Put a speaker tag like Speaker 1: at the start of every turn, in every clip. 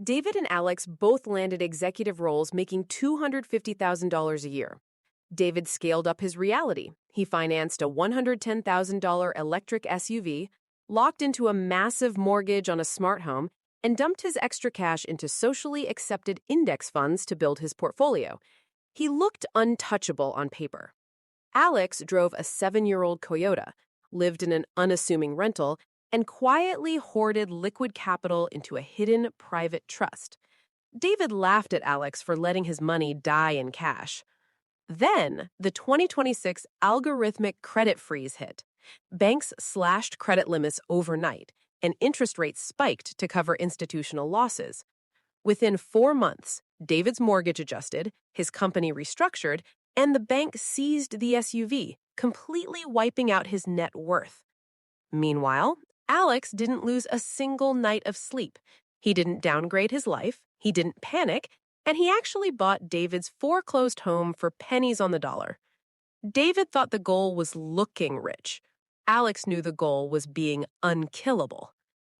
Speaker 1: David and Alex both landed executive roles making $250,000 a year. David scaled up his reality. He financed a $110,000 electric SUV, locked into a massive mortgage on a smart home, and dumped his extra cash into socially accepted index funds to build his portfolio. He looked untouchable on paper. Alex drove a 7-year-old Toyota, lived in an unassuming rental, and quietly hoarded liquid capital into a hidden private trust. David laughed at Alex for letting his money die in cash. Then, the 2026 algorithmic credit freeze hit. Banks slashed credit limits overnight, and interest rates spiked to cover institutional losses. Within 4 months, David's mortgage adjusted, his company restructured, and the bank seized the SUV, completely wiping out his net worth. Meanwhile, Alex didn't lose a single night of sleep. He didn't downgrade his life, he didn't panic, and he actually bought David's foreclosed home for pennies on the dollar. David thought the goal was looking rich. Alex knew the goal was being unkillable.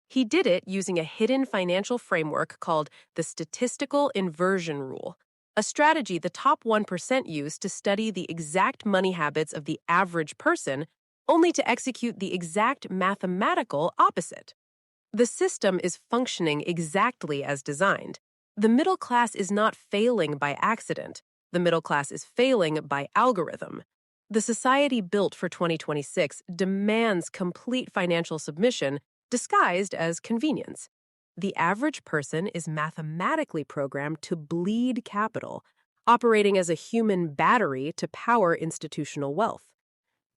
Speaker 1: He did it using a hidden financial framework called the statistical inversion rule, a strategy the top 1% use to study the exact money habits of the average person, only to execute the exact mathematical opposite. The system is functioning exactly as designed. The middle class is not failing by accident. The middle class is failing by algorithm. The society built for 2026 demands complete financial submission disguised as convenience. The average person is mathematically programmed to bleed capital, operating as a human battery to power institutional wealth.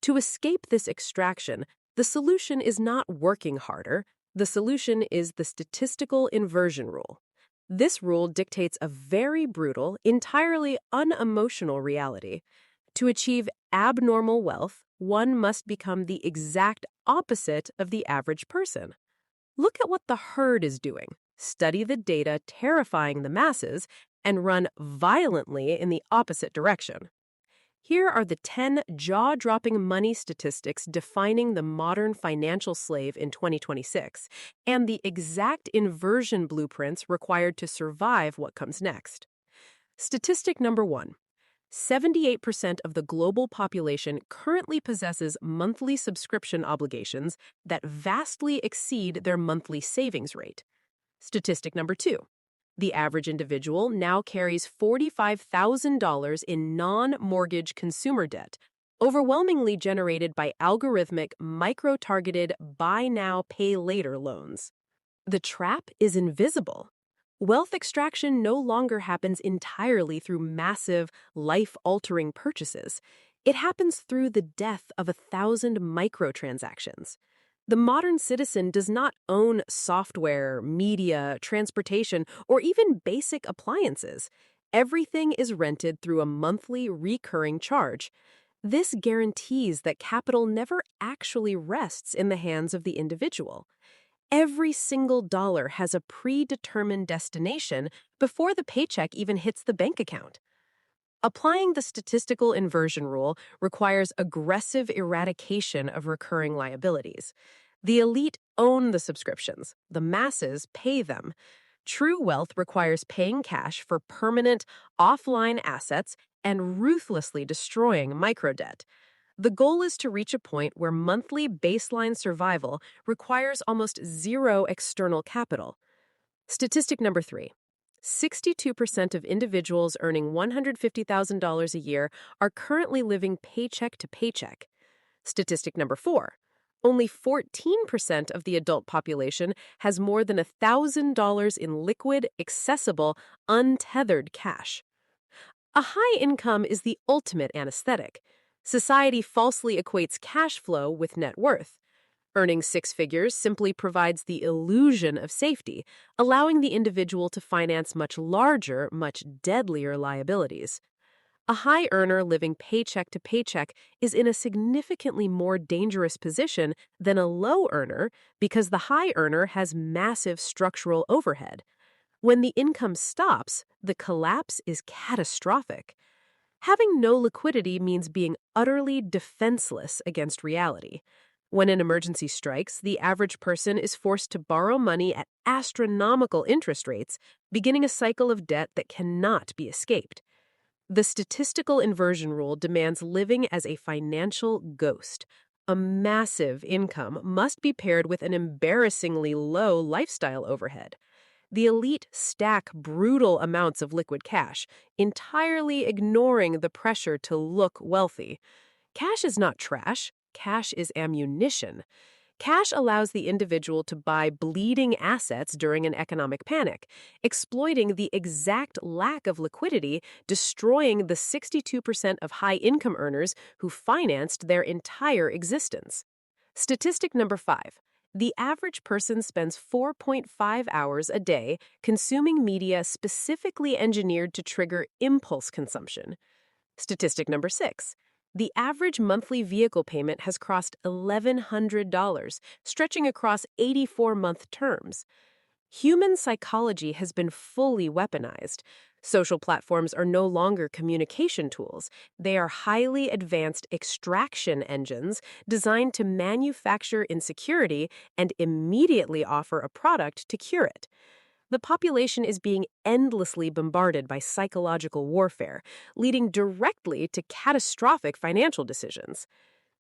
Speaker 1: To escape this extraction, the solution is not working harder. The solution is the statistical inversion rule. This rule dictates a very brutal, entirely unemotional reality. To achieve abnormal wealth, one must become the exact opposite of the average person. Look at what the herd is doing. Study the data terrifying the masses and run violently in the opposite direction. Here are the 10 jaw-dropping money statistics defining the modern financial slave in 2026 and the exact inversion blueprints required to survive what comes next. Statistic number 1. 78% of the global population currently possesses monthly subscription obligations that vastly exceed their monthly savings rate. Statistic number 2. The average individual now carries $45,000 in non-mortgage consumer debt, overwhelmingly generated by algorithmic, micro-targeted buy now, pay later loans. The trap is invisible. Wealth extraction no longer happens entirely through massive, life-altering purchases. It happens through the death of 1,000 microtransactions. The modern citizen does not own software, media, transportation, or even basic appliances. Everything is rented through a monthly recurring charge. This guarantees that capital never actually rests in the hands of the individual. Every single dollar has a predetermined destination before the paycheck even hits the bank account. Applying the statistical inversion rule requires aggressive eradication of recurring liabilities. The elite own the subscriptions. The masses pay them. True wealth requires paying cash for permanent, offline assets and ruthlessly destroying microdebt. The goal is to reach a point where monthly baseline survival requires almost zero external capital. Statistic number 3. 62% of individuals earning $150,000 a year are currently living paycheck to paycheck. Statistic number 4. Only 14% of the adult population has more than $1,000 in liquid, accessible, untethered cash. A high income is the ultimate anesthetic. Society falsely equates cash flow with net worth. Earning 6 figures simply provides the illusion of safety, allowing the individual to finance much larger, much deadlier liabilities. A high earner living paycheck to paycheck is in a significantly more dangerous position than a low earner because the high earner has massive structural overhead. When the income stops, the collapse is catastrophic. Having no liquidity means being utterly defenseless against reality. When an emergency strikes, the average person is forced to borrow money at astronomical interest rates, beginning a cycle of debt that cannot be escaped. The statistical inversion rule demands living as a financial ghost. A massive income must be paired with an embarrassingly low lifestyle overhead. The elite stack brutal amounts of liquid cash, entirely ignoring the pressure to look wealthy. Cash is not trash, cash is ammunition. Cash allows the individual to buy bleeding assets during an economic panic, exploiting the exact lack of liquidity, destroying the 62% of high-income earners who financed their entire existence. Statistic number 5. The average person spends 4.5 hours a day consuming media specifically engineered to trigger impulse consumption. Statistic number 6. The average monthly vehicle payment has crossed $1,100, stretching across 84-month terms. Human psychology has been fully weaponized. Social platforms are no longer communication tools. They are highly advanced extraction engines designed to manufacture insecurity and immediately offer a product to cure it. The population is being endlessly bombarded by psychological warfare, leading directly to catastrophic financial decisions.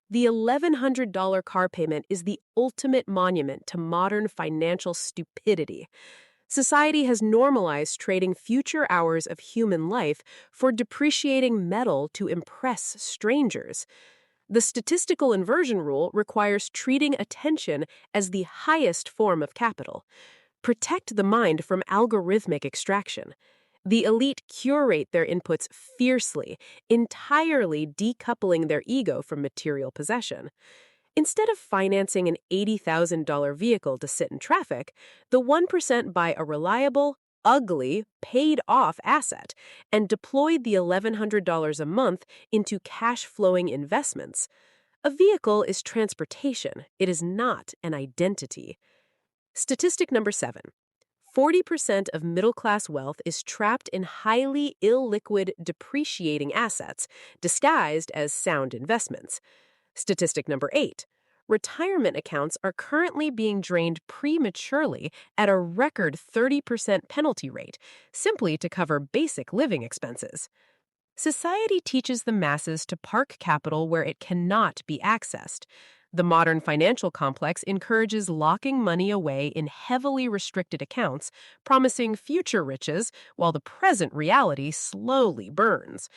Speaker 1: The $1,100 car payment is the ultimate monument to modern financial stupidity. Society has normalized trading future hours of human life for depreciating metal to impress strangers. The statistical inversion rule requires treating attention as the highest form of capital. Protect the mind from algorithmic extraction. The elite curate their inputs fiercely, entirely decoupling their ego from material possession. Instead of financing an $80,000 vehicle to sit in traffic, the 1% buy a reliable, ugly, paid-off asset and deploy the $1,100 a month into cash-flowing investments. A vehicle is transportation. It is not an identity. Statistic number 7. 40% of middle-class wealth is trapped in highly illiquid, depreciating assets, disguised as sound investments. Statistic number 8. Retirement accounts are currently being drained prematurely at a record 30% penalty rate, simply to cover basic living expenses. Society teaches the masses to park capital where it cannot be accessed. The modern financial complex encourages locking money away in heavily restricted accounts, promising future riches while the present reality slowly burns.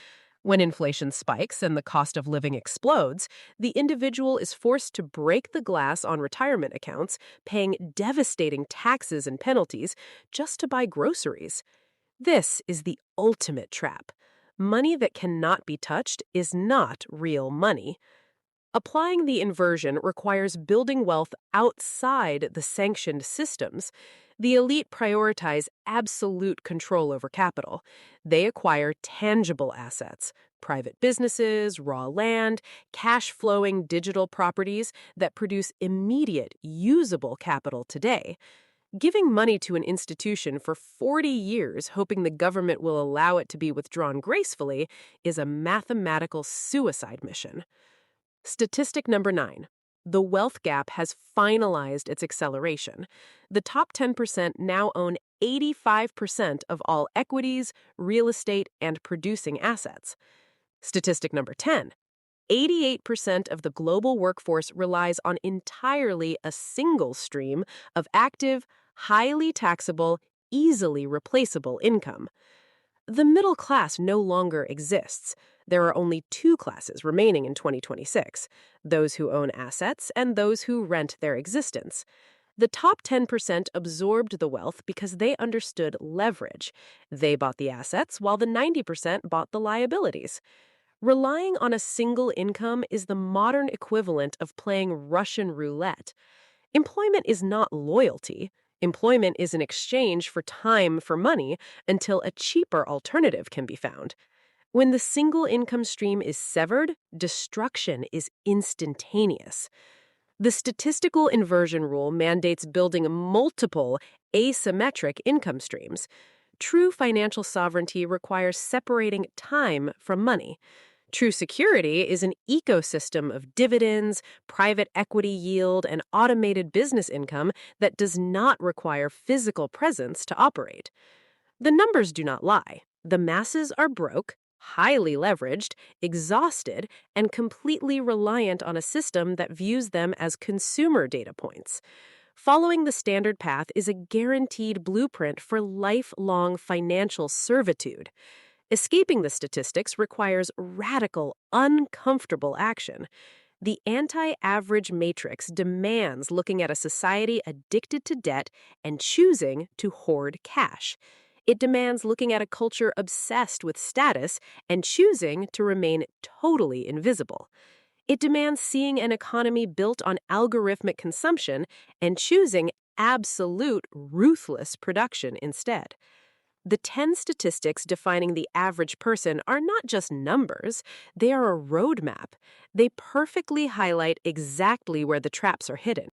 Speaker 1: When inflation spikes and the cost of living explodes, the individual is forced to break the glass on retirement accounts, paying devastating taxes and penalties just to buy groceries. This is the ultimate trap. Money that cannot be touched is not real money. Applying the inversion requires building wealth outside the sanctioned systems. The elite prioritize absolute control over capital. They acquire tangible assets, private businesses, raw land, cash-flowing digital properties that produce immediate, usable capital today. Giving money to an institution for 40 years, hoping the government will allow it to be withdrawn gracefully, is a mathematical suicide mission. Statistic number 9. The wealth gap has finalized its acceleration. The top 10% now own 85% of all equities, real estate, and producing assets. Statistic number 10. 88% of the global workforce relies on entirely a single stream of active, highly taxable, easily replaceable income. The middle class no longer exists. There are only two classes remaining in 2026, those who own assets and those who rent their existence. The top 10% absorbed the wealth because they understood leverage. They bought the assets while the 90% bought the liabilities. Relying on a single income is the modern equivalent of playing Russian roulette. Employment is not loyalty. Employment is an exchange for time for money until a cheaper alternative can be found. When the single income stream is severed, destruction is instantaneous. The statistical inversion rule mandates building multiple asymmetric income streams. True financial sovereignty requires separating time from money. True security is an ecosystem of dividends, private equity yield, and automated business income that does not require physical presence to operate. The numbers do not lie. The masses are broke, highly leveraged, exhausted, and completely reliant on a system that views them as consumer data points. Following the standard path is a guaranteed blueprint for lifelong financial servitude. Escaping the statistics requires radical, uncomfortable action. The anti average matrix demands looking at a society addicted to debt and choosing to hoard cash. It demands looking at a culture obsessed with status and choosing to remain totally invisible. It demands seeing an economy built on algorithmic consumption and choosing absolute, ruthless production instead. The 10 statistics defining the average person are not just numbers, they are a roadmap. They perfectly highlight exactly where the traps are hidden.